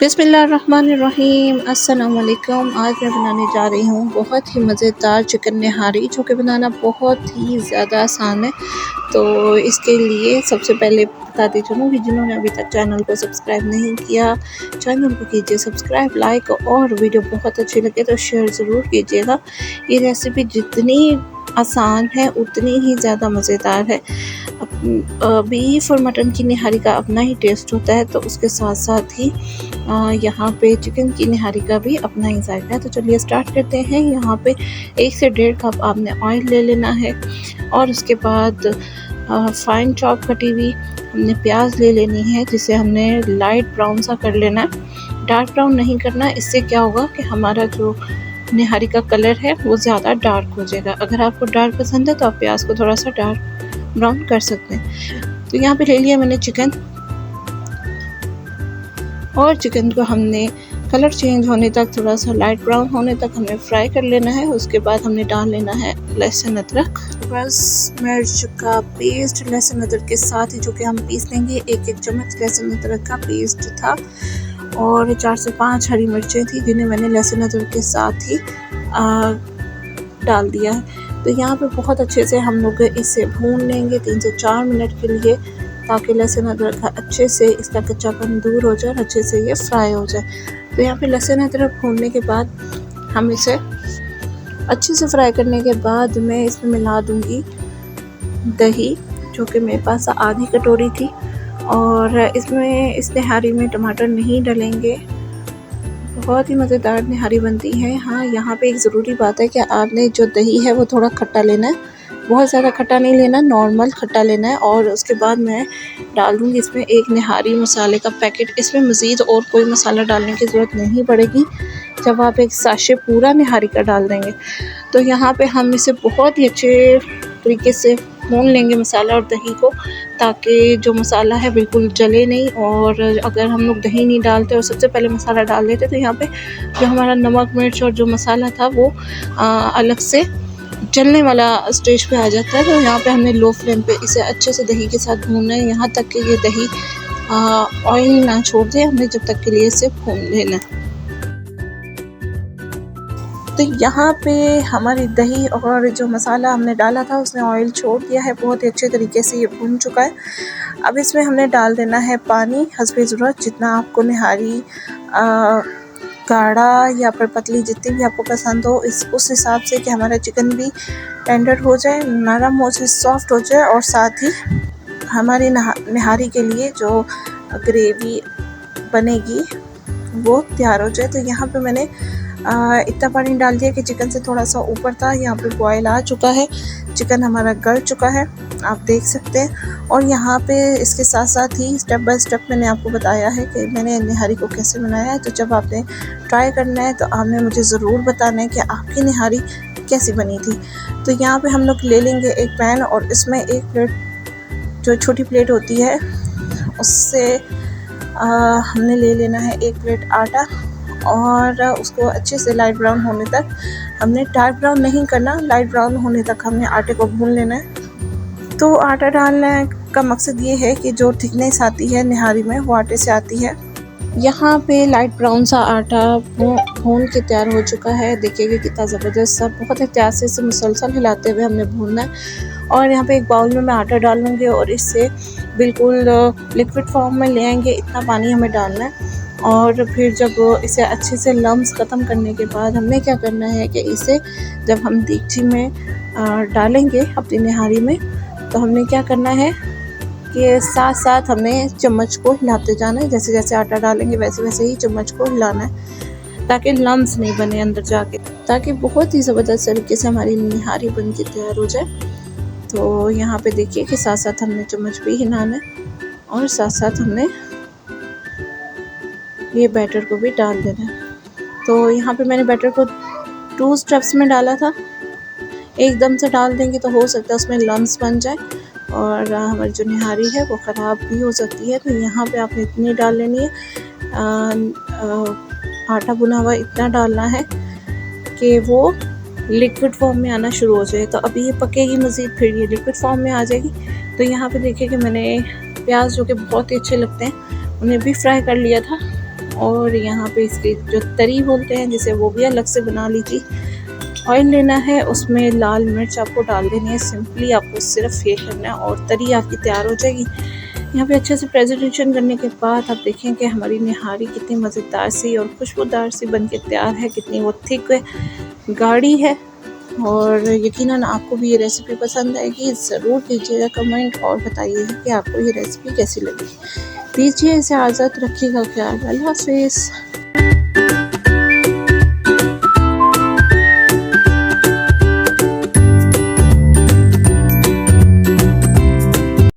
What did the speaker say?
बिस्मिल्लाहिर्रहमानिर्रहीम। अस्सलाम वालेकुम। आज मैं बनाने जा रही हूँ बहुत ही मज़ेदार चिकन निहारी, जो कि बनाना बहुत ही ज़्यादा आसान है। तो इसके लिए सबसे पहले बताती चलूँ कि जिन्होंने अभी तक चैनल को सब्सक्राइब नहीं किया, चैनल को कीजिए सब्सक्राइब, लाइक, और वीडियो बहुत अच्छी लगे तो शेयर ज़रूर कीजिएगा। ये रेसिपी जितनी आसान है उतनी ही ज़्यादा मज़ेदार है। बीफ और मटन की निहारी का अपना ही टेस्ट होता है, तो उसके साथ साथ ही यहाँ पे चिकन की निहारी का भी अपना ही जायका है। तो चलिए स्टार्ट करते हैं। यहाँ पे 1 से 1.5 कप आपने ऑयल ले लेना है, और उसके बाद फाइन चॉप कटी हुई हमने प्याज ले लेनी है, जिसे हमने लाइट ब्राउन सा कर लेना है। डार्क ब्राउन नहीं करना, इससे क्या होगा कि हमारा जो निहारी का कलर है वो ज़्यादा डार्क हो जाएगा। अगर आपको डार्क पसंद है तो आप प्याज को थोड़ा सा डार्क ब्राउन कर सकते हैं। तो यहाँ पे ले लिया मैंने चिकन, और चिकन को हमने कलर चेंज होने तक, थोड़ा सा लाइट ब्राउन होने तक हमें फ्राई कर लेना है। उसके बाद हमने डाल लेना है लहसुन अदरक, बस मिर्च का पेस्ट लहसुन अदरक के साथ ही, जो कि हम पीस लेंगे। 1 चम्मच लहसुन अदरक का पेस्ट था, और 4 से 5 हरी मिर्चें थी, जिन्हें मैंने लहसुन अदरक के साथ ही डाल दिया है। तो यहाँ पे बहुत अच्छे से हम लोग इसे भून लेंगे 3 से 4 मिनट के लिए, ताकि लहसुन अदरक का अच्छे से इसका कच्चापन दूर हो जाए और अच्छे से ये फ्राई हो जाए। तो यहाँ पे लहसुन अदरक भूनने के बाद हम इसे अच्छे से फ्राई करने के बाद मैं इसमें मिला दूँगी दही, जो कि मेरे पास आधी कटोरी थी। और इसमें इस निहारी में टमाटर नहीं डलेंगे, बहुत ही मज़ेदार निहारी बनती है। हाँ, यहाँ पे एक ज़रूरी बात है कि आपने जो दही है वो थोड़ा खट्टा लेना है, बहुत ज़्यादा खट्टा नहीं लेना, नॉर्मल खट्टा लेना है। और उसके बाद मैं डाल दूँगी इसमें 1 निहारी मसाले का पैकेट। इसमें मज़ीद और कोई मसाला डालने की ज़रूरत नहीं पड़ेगी जब आप एक साशे पूरा निहारी का डाल देंगे। तो यहाँ पे हम इसे बहुत ही अच्छे तरीके से भून लेंगे मसाला और दही को, ताकि जो मसाला है बिल्कुल जले नहीं। और अगर हम लोग दही नहीं डालते और सबसे पहले मसाला डाल देते, तो यहाँ पे जो हमारा नमक मिर्च और जो मसाला था वो अलग से जलने वाला स्टेज पे आ जाता है। तो यहाँ पे हमने लो फ्लेम पे इसे अच्छे से दही के साथ भूनना है, यहाँ तक कि ये दही ऑयल ना छोड़ दे, हमने जब तक के लिए इसे भून लेना है। तो यहाँ पे हमारी दही और जो मसाला हमने डाला था उसने ऑयल छोड़ दिया है, बहुत ही अच्छे तरीके से ये भून चुका है। अब इसमें हमने डाल देना है पानी हस्बे ज़रूरत, जितना आपको निहारी गाढ़ा या फिर पतली, जितनी भी आपको पसंद हो, उस हिसाब से कि हमारा चिकन भी टेंडर हो जाए, नरम हो जाए, सॉफ्ट हो जाए, और साथ ही हमारी निहारी के लिए जो ग्रेवी बनेगी वो तैयार हो जाए। तो यहाँ पे मैंने इतना पानी डाल दिया कि चिकन से थोड़ा सा ऊपर था। यहाँ पे बॉयल आ चुका है, चिकन हमारा गल चुका है, आप देख सकते हैं। और यहाँ पे इसके साथ साथ ही स्टेप बाय स्टेप मैंने आपको बताया है कि मैंने निहारी को कैसे बनाया है। तो जब आपने ट्राई करना है तो आपने मुझे ज़रूर बताना है कि आपकी निहारी कैसी बनी थी। तो यहाँ पे हम लोग ले लेंगे एक पैन, और इसमें 1 प्लेट, जो छोटी प्लेट होती है उससे हमने ले लेना है 1 प्लेट आटा, और उसको अच्छे से लाइट ब्राउन होने तक, हमने डार्क ब्राउन नहीं करना, लाइट ब्राउन होने तक हमने आटे को भून लेना है। तो आटा डालने का मकसद ये है कि जो थिकनेस आती है निहारी में वो आटे से आती है। यहाँ पे लाइट ब्राउन सा आटा भून के तैयार हो चुका है, देखिए कितना ज़बरदस्त सा, बहुत एहतियात से इसे मुसलसल हिलाते हुए हमने भूनना है। और यहाँ पे एक बाउल में मैं आटा डालूँगी और इससे बिल्कुल लिक्विड फॉर्म में ले आएंगे, इतना पानी हमें डालना है। और फिर जब इसे अच्छे से लम्स ख़त्म करने के बाद हमने क्या करना है कि इसे जब हम देगची में डालेंगे अपनी निहारी में, तो हमने क्या करना है कि साथ साथ हमने चम्मच को हिलाते जाना है। जैसे जैसे आटा डालेंगे वैसे वैसे ही चम्मच को हिलाना है, ताकि लम्स नहीं बने अंदर जाके, ताकि बहुत ही ज़बरदस्त तरीके से हमारी निहारी बन के तैयार हो जाए। तो यहाँ पे देखिए कि साथ साथ हमने चम्मच भी हिलाना है, और साथ साथ हमने ये बैटर को भी डाल देना है। तो यहाँ पे मैंने बैटर को 2 स्टेप्स में डाला था, एकदम से डाल देंगे तो हो सकता है उसमें लम्स बन जाए और हमारी जो निहारी है वो ख़राब भी हो सकती है। तो यहाँ पे आपने इतनी डाल लेनी है, आटा बुना हुआ इतना डालना है कि वो लिक्विड फॉर्म में आना शुरू हो जाए। तो अभी ये पकेगी मज़ीद, फिर ये लिक्विड फॉर्म में आ जाएगी। तो यहाँ पे देखिए कि मैंने प्याज, जो कि बहुत ही अच्छे लगते हैं, उन्हें भी फ्राई कर लिया था, और यहाँ पे इसकी जो तरी बोलते हैं जिसे, वो भी अलग से बना लीजिए। ऑयल लेना है, उसमें लाल मिर्च आपको डाल देनी है, सिंपली आपको सिर्फ ये करना है और तरी आपकी तैयार हो जाएगी। यहाँ पे अच्छे से प्रेजेंटेशन करने के बाद आप देखें कि हमारी निहारी कितनी मज़ेदार सी और खुशबूदार सी बन के तैयार है, कितनी वो थिक गाढ़ी है। और यकीनन आपको भी ये रेसिपी पसंद आएगी। ज़रूर कीजिएगा कमेंट और बताइएगा कि आपको ये रेसिपी कैसी लगी। दीजिए इसे इजाज़त, रखिएगा ख्याल। अल्लाह हाफ़िज़।